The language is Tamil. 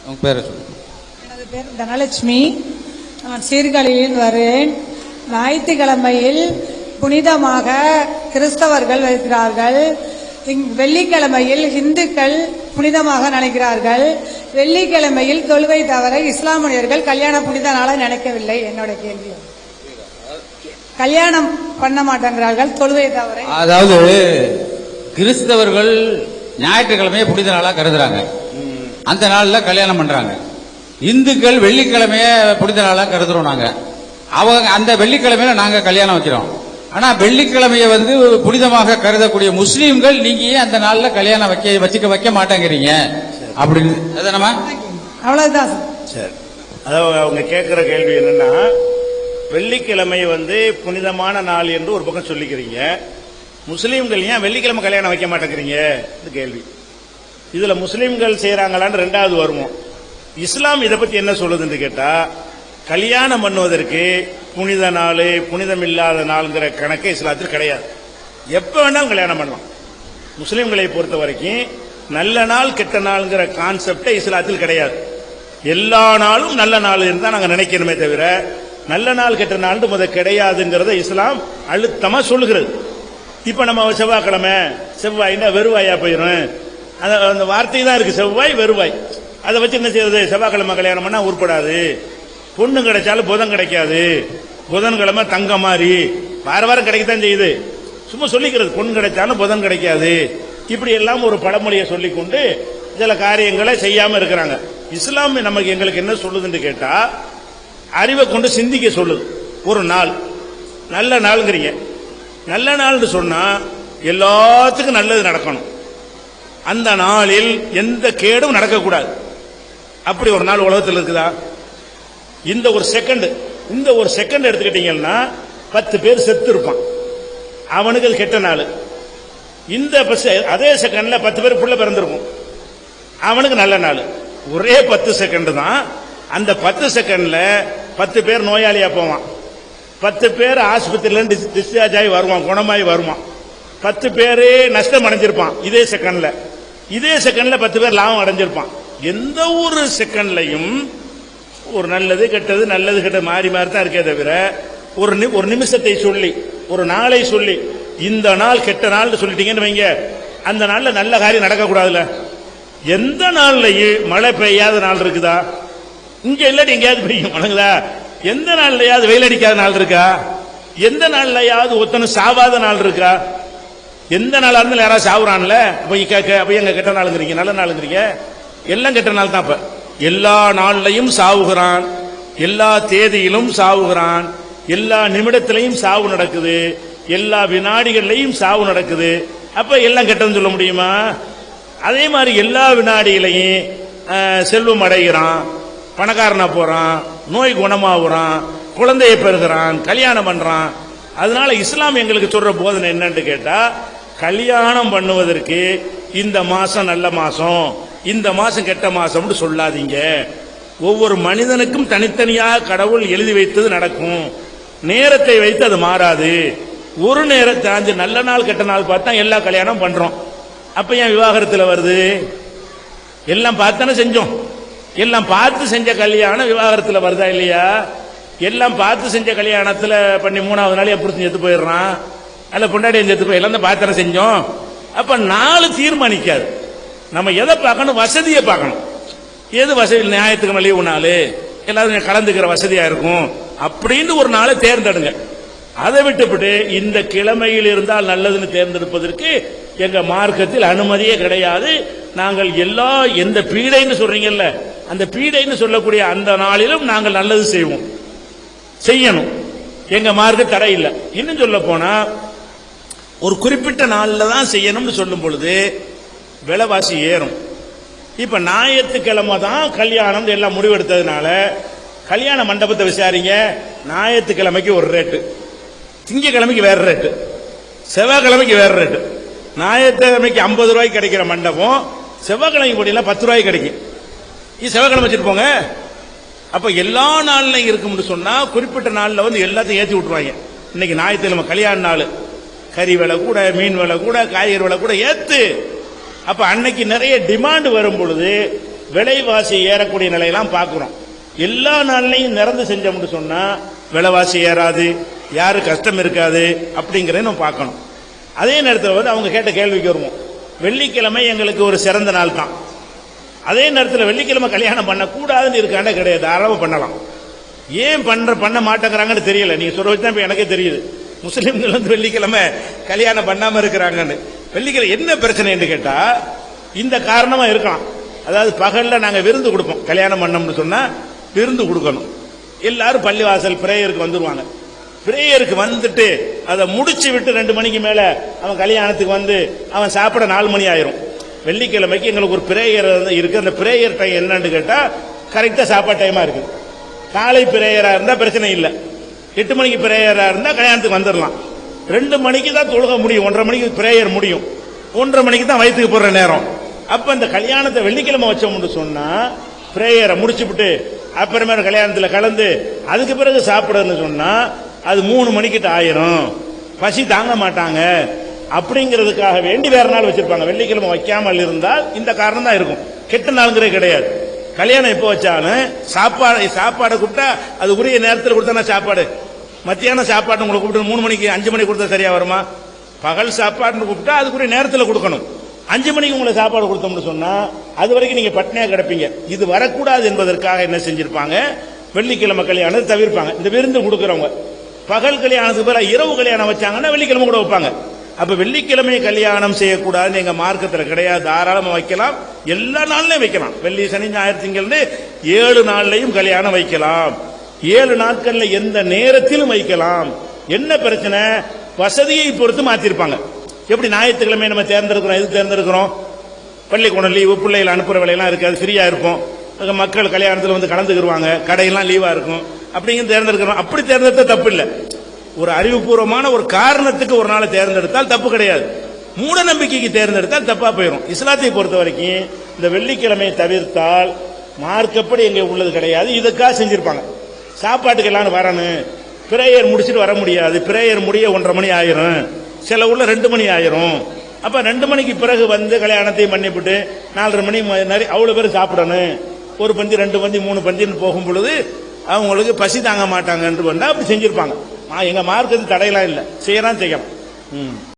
உங்க பேரை சொல்லுங்க. எனது பேர் தனலட்சுமி. நான் சீர்காழியில் வருவேன். ஞாயிற்றுக்கிழமையில் புனிதமாக கிறிஸ்தவர்கள் வைக்கிறார்கள். வெள்ளிக்கிழமையில் இந்துக்கள் புனிதமாக நினைக்கிறார்கள். வெள்ளிக்கிழமையில் தொழுவை தவிர இஸ்லாமியர்கள் கல்யாண புனித நாளை நினைக்கவில்லை. என்னோட கேள்வி, கல்யாணம் பண்ண மாட்டேங்கிறார்கள் தொழுவை தவிர. அதாவது கிறிஸ்தவர்கள் ஞாயிற்றுக்கிழமையை புனித நாளா கருதுறாங்க, அந்த நாள்ல கல்யாணம் பண்றாங்க. இந்துக்கள் வெள்ளிக்கிழமைய புனித நாளா கருதுறோம் நாங்க. அவங்க அந்த வெள்ளிக்கிழமையில நாங்க கல்யாணம் வைக்கிறோம். ஆனா வெள்ளிக்கிழமையை புனிதமாக கருதக்கூடிய முஸ்லீம்கள் நீங்க ஏன் அந்த நாள்ல கல்யாணம் வைக்க மாட்டேங்கிறீங்க அப்படின்னு அவ்வளவுதான். சரி, அதாவது அவங்க கேட்கிற கேள்வி என்னன்னா, வெள்ளிக்கிழமை புனிதமான நாள் என்று ஒரு பக்கம் சொல்லிக்கிறீங்க, முஸ்லீம்கள் ஏன் வெள்ளிக்கிழமை கல்யாணம் வைக்க மாட்டேங்கிறீங்க கேள்வி. இதுல முஸ்லீம்கள் செய்யறாங்களான்னு ரெண்டாவது வருவோம். இஸ்லாம் இதை பத்தி என்ன சொல்லுதுன்னு கேட்டா, கல்யாணம் பண்ணுவதற்கு புனித நாள் புனிதம் இல்லாத நாள்ங்கிற கணக்கு இஸ்லாத்தில் கிடையாது. எப்ப வேணாலும் கல்யாணம் பண்ணலாம். முஸ்லீம்களை பொறுத்த வரைக்கும் நல்ல நாள் கெட்ட நாள்ங்கிற கான்செப்டே இஸ்லாத்தில் கிடையாது. எல்லா நாளும் நல்ல நாள் இருந்தா நாங்க நினைக்கணுமே தவிர நல்ல நாள் கெட்ட நாள் கிடையாதுங்கிறத இஸ்லாம் அழுத்தமா சொல்லுகிறது. இப்ப நம்ம செவ்வாய்னா வெறுவாயா போயிடும், அந்த வார்த்தை தான் இருக்கு, செவ்வாய் வெறுவாய். அதை வச்சு என்ன செய்யறது? செவ்வாய்க்கிழமை கல்யாணம் பண்ணா உருப்படாது, பொண்ணு கிடைச்சாலும் புதன் கிடைக்காது, புதன்கிழமை தங்க மாதிரி வார வாரம் கிடைக்கத்தான் செய்யுது, சும்மா சொல்லிக்கிறது, பொண்ணு கிடைச்சாலும் புதன் கிடைக்காது, இப்படி எல்லாம் ஒரு பழமொழியை சொல்லிக்கொண்டு சில காரியங்களை செய்யாம இருக்கிறாங்க. இஸ்லாம் நமக்கு எங்களுக்கு என்ன சொல்லுதுன்னு கேட்டா, அறிவை கொண்டு சிந்திக்க சொல்லுது. ஒரு நாள் நல்ல நாள்ங்கிறீங்க, நல்ல நாள்னு சொன்னா எல்லாத்துக்கும் நல்லது நடக்கணும், அந்த நாளில் எந்த கேடும் நடக்கக்கூடாது. அப்படி ஒரு நாள் உலகத்தில் இருக்குதா? இந்த ஒரு செகண்ட் எடுத்துக்கிட்டீங்கன்னா 10 பேர் செத்து இருப்பான், அவனுக்கு அது கெட்ட நாள். இந்த அதே செகண்ட்ல 10 பேர் புள்ள பிறந்திருக்கும், அவனுக்கு நல்ல நாள். ஒரே 10 செகண்ட் தான். அந்த 10 செகண்ட்ல 10 பேர் நோயாளியா போவான், 10 பேர் ஆஸ்பத்திரியில டிஸ்சார்ஜ் ஆகி வருவான், குணமாயி வருவான், 10 பேரே நஷ்டம் அடைஞ்சிருப்பான். இதே செகண்ட்ல 10 பேர் லாபம் அடைஞ்சிருப்பான். எந்த ஒரு செகண்ட்லையும் ஒரு நல்லது கெட்டது நல்லது கெட்டது மாறி மாறி தான் இருக்கே தவிர ஒரு நிமிஷத்தை சொல்லி ஒரு நாளை சொல்லி இந்த நாள் கெட்ட நாள் சொல்லிட்டீங்கன்னு வைங்க, அந்த நாள்ல நல்ல காரியம் நடக்கக்கூடாதுல. எந்த நாள்லயும் மழை பெய்யாத நாள் இருக்குதா? இங்க இல்லாட்டி எங்கேயாவது பெய்யும் வணங்குதா? எந்த நாள்லயாவது வெயில் அடிக்காத நாள் இருக்கா? எந்த நாள்லயாவது ஒத்தனும் சாவாத நாள் இருக்கா? எந்த நாளா இருந்தாலும் யாராவது சாவுறான்ல, அப்ப எங்க கெட்ட நாளுங்கிறீங்க நல்ல நாளுங்கிறீங்க? எல்லாம் கெட்ட நாள் தான். இப்ப எல்லா நாள்லையும் சாவுகிறான், எல்லா தேதியிலும் சாவுகிறான், எல்லா நிமிடத்திலையும் சாவு நடக்குது, எல்லா வினாடிகள்லையும் சாவு நடக்குது. அப்ப எல்லாம் கெட்டதுன்னு சொல்ல முடியுமா? அதே மாதிரி எல்லா வினாடிகளையும் செல்வம் அடைகிறான், பணக்காரனா போறான், நோய் குணமாகுறான், குழந்தையை பெறுகிறான், கல்யாணம் பண்றான். அதனால இஸ்லாம் எங்களுக்கு சொல்ற போதனை என்னன்னு கேட்டா, கல்யாணம் பண்ணுவதற்கு இந்த மாசம் நல்ல மாசம், இந்த மாசம் கெட்ட மாசம் சொல்லாதீங்க. ஒவ்வொரு மனிதனுக்கும் தனித்தனியாக கடவுள் எழுதி வைத்தது நடக்கும், நேரத்தை வைத்து அது மாறாது. ஒரு நேரத்தை நல்ல நாள் கெட்ட நாள் பார்த்தா எல்லா கல்யாணம் பண்றோம். அப்ப ஏன் விவாகரத்துல வருது? எல்லாம் பார்த்தானே செஞ்சோம், எல்லாம் பார்த்து செஞ்ச கல்யாணம் விவாகரத்துல வருதா இல்லையா? எல்லாம் பார்த்து செஞ்ச கல்யாணத்துல பண்ணி 3வது நாள் எப்படி செத்து போயிடுறான், அல்ல பொண்டாடி செத்து போய் எல்லாம் பார்த்தானே செஞ்சோம். அப்ப நாலு தீர்மானிக்காது. நம்ம எதை பார்க்கணும்? வசதியை பார்க்கணும். எது வசதி? நியாயத்துக்கு லீவு நாள், எல்லாரும் கலந்துக்கிற வசதியா இருக்கும் அப்படின்னு ஒரு நாளை தேர்ந்தெடுங்க. அதை விட்டுவிட்டு இந்த கிழமையில் இருந்தால் நல்லதுன்னு தேர்ந்தெடுப்பதற்கு எங்க மார்க்கத்தில் அனுமதியே கிடையாது. நாங்கள் எந்த பீடைன்னு சொல்றீங்கல்ல, அந்த பீடைன்னு சொல்லக்கூடிய அந்த நாளிலும் நாங்கள் நல்லது செய்யணும். எங்க மார்க்க தடை இல்லை. இன்னும் சொல்ல போனா ஒரு குறிப்பிட்ட நாளில் தான் செய்யணும்னு சொல்லும் பொழுது விலைவாசி ஏறும். இப்ப ஞாயிற்றுக்கிழமை தான் கல்யாணம் எல்லாம் முடிவெடுத்ததுனால கல்யாண மண்டபத்தை விசாரிங்க, ஞாயிற்றுக்கிழமைக்கு ஒரு ரேட்டு, திங்கக்கிழமைக்கு வேற ரேட்டு, செவ்வாய்க்கிழமைக்கு வேற ரேட்டு. ஞாயிற்றுக்கிழமைக்கு 50 ரூபாய்க்கு கிடைக்கிற மண்டபம் செவ்வாய்க்கிழமைக்கு போட்டீங்கன்னா 10 ரூபாய்க்கு கிடைக்கும். செவ்வாய்க்கிழமை வச்சுட்டு போங்க. அப்ப எல்லா நாள்லையும் இருக்கும்னு சொன்னா குறிப்பிட்ட நாள்ல எல்லாத்தையும் ஏற்றி விட்டுருவாங்க. இன்னைக்கு ஞாயிற்றுக்கிழமை கல்யாண நாள், கறி விலை கூட, மீன் விலை கூட, காய்கறி விலை கூட ஏத்து. அப்ப அன்னைக்கு நிறைய டிமாண்ட் வரும் பொழுது விலைவாசி ஏறக்கூடிய நிலையெல்லாம் பார்க்கிறோம். எல்லா நாள்லையும் நிறந்து செஞ்சோம்னு சொன்னா விலைவாசி ஏறாது, யாரு கஷ்டம் இருக்காது அப்படிங்கறத நம்ம பார்க்கணும். அதே நேரத்தில் வந்து அவங்க கேட்ட கேள்விக்கு வருவோம். வெள்ளிக்கிழமை எங்களுக்கு ஒரு சிறந்த நாள் தான். அதே நேரத்தில் வெள்ளிக்கிழமை கல்யாணம் பண்ணக்கூடாதுன்னு இருக்காண்ட கிடையாது, தாராளமாக பண்ணலாம். ஏன் பண்ண மாட்டேங்கிறாங்கன்னு தெரியல. நீங்க சொல்ல வச்சு தான் எனக்கே தெரியுது. முஸ்லீம்கள் வந்து வெள்ளிக்கிழமை கல்யாணம் பண்ணாம இருக்கிறாங்கன்னு. வெள்ளிக்கிழமை என்ன பிரச்சனைன்னு கேட்டா இந்த காரணமா இருக்கலாம். அதாவது பகல்ல நாங்க விருந்து கொடுப்போம், கல்யாணம் பண்ணோம்னு சொன்னா விருந்து கொடுக்கணும். எல்லாரும் பள்ளிவாசல் பிரேயருக்கு வந்துருவாங்க. பிரேயருக்கு வந்துட்டு அதை முடிச்சு விட்டு 2 மணிக்கு மேல அவன் கல்யாணத்துக்கு வந்து அவன் சாப்பிட 4 மணி ஆயிரும். வெள்ளிக்கிழமைக்கு எங்களுக்கு ஒரு பிரேயர் இருக்கு. அந்த பிரேயர் டைம் என்னன்னு கேட்டா கரெக்டா சாப்பாடு டைமா இருக்கு. காலை பிரேயரா இருந்தா பிரச்சனை இல்லை. 8 மணிக்கு பிரேயரா இருந்தா கல்யாணத்துக்கு வந்துடலாம். 2 மணிக்கு தான் தொழுக முடியும், 1:30 மணிக்கு பிரேயர் முடியும், 1:30 மணிக்கு தான் வயிற்றுக்கு போடுற நேரம். அப்ப இந்த கல்யாணத்தை வெள்ளிக்கிழமை வச்சோம்னு சொன்னா பிரேயரை முடிச்சுவிட்டு அப்புறமே கல்யாணத்துல கலந்து அதுக்கு பிறகு சாப்பிடணும்னு சொன்னா அது 3 மணிக்கிட்ட ஆயிரும், பசி தாங்க மாட்டாங்க. அப்படிங்கிறதுக்காக வேண்டி வேற நாள் வச்சிருப்பாங்க. வெள்ளிக்கிழமை வைக்காமல் இருந்தால் இந்த காரணம் தான் இருக்கும், கெட்ட நாளுங்கிறே கிடையாது. கல்யாணம் எப்போ வச்சாலும் சாப்பாடு கூப்பிட்டா அது உரிய நேரத்தில் கொடுத்தா சாப்பாடு. மத்தியானம் சாப்பாடு உங்களை கூப்பிட்டு 3 மணிக்கு 5 மணிக்கு கொடுத்தா சரியா வருமா? பகல் சாப்பாடுன்னு கூப்பிட்டா அதுக்குரிய நேரத்தில் கொடுக்கணும். 5 மணிக்கு உங்களை சாப்பாடு கொடுத்தோம்னு சொன்னா அது வரைக்கும் நீங்க பட்னியா கிடப்பீங்க. இது வரக்கூடாது என்பதற்காக என்ன செஞ்சிருப்பாங்க, வெள்ளிக்கிழமை கல்யாணத்தை தவிர்ப்பாங்க. இந்த விருந்து கொடுக்கறவங்க பகல் கல்யாணத்துக்கு பிறகு இரவு கல்யாணம் வச்சாங்கன்னா வெள்ளிக்கிழமை கூட வைப்பாங்க. அப்ப வெள்ளிக்கிழமை கல்யாணம் செய்யக்கூடாதுன்னு எங்க மார்க்கத்தில் கிடையாது, தாராளமா வைக்கலாம். எல்லா நாள்லயும் வைக்கலாம். வெள்ளி சனி ஞாயிறு திங்கள்னு 7 நாள்லையும் கல்யாணம் வைக்கலாம். 7 நாட்கள்ல எந்த நேரத்திலும் வைக்கலாம். என்ன பிரச்சனை, வசதியை பொறுத்து மாத்திருப்பாங்க. எப்படி ஞாயிற்றுக்கிழமை நம்ம தேர்ந்தெடுக்கிறோம், எது தேர்ந்தெடுக்கிறோம், பள்ளிக்கூடம் லீவு, பிள்ளைகளை அனுப்புற வேலையெல்லாம் இருக்காது, ஃப்ரீயா இருப்போம். மக்கள் கல்யாணத்தில் வந்து கலந்துக்கிடுவாங்க, கடையெல்லாம் லீவா இருக்கும், அப்படிங்கிறது தேர்ந்தெடுக்கிறோம். அப்படி தேர்ந்தெடுத்தா தப்பு இல்லை. ஒரு அறிவுபூர்வமான ஒரு காரணத்துக்கு ஒரு நாளை தேர்ந்தெடுத்தால் தப்பு கிடையாது. மூட நம்பிக்கைக்கு தேர்ந்தெடுத்தால் தப்பா போயிடும். இஸ்லாத்தை பொறுத்த வரைக்கும் இந்த வெள்ளிக்கிழமையை தவிர்த்தால் மார்க்கப்படி எங்க உள்ளது கிடையாது. இதுக்காக செஞ்சிருப்பாங்க. சாப்பாட்டுக்கு எல்லாரும் வரணும், பிரேயர் முடிச்சுட்டு வர முடியாது, பிரேயர் முடிய 1:30 மணி ஆயிரும், சில ஊர்ல 2 மணி ஆயிரும். அப்ப 2 மணிக்கு பிறகு வந்து கல்யாணத்தையும் பண்ணிவிட்டு 4:30 மணி அவ்வளவு பேர் சாப்பிடணும். ஒரு பந்தி 2 பந்தி 3 பந்தின்னு போகும் பொழுது அவங்களுக்கு பசி தாங்க மாட்டாங்க என்று வந்தா அப்படி செஞ்சிருப்பாங்க. எங்க மார்க்கத்து தடையெல்லாம் இல்லை, செய்யலாம்.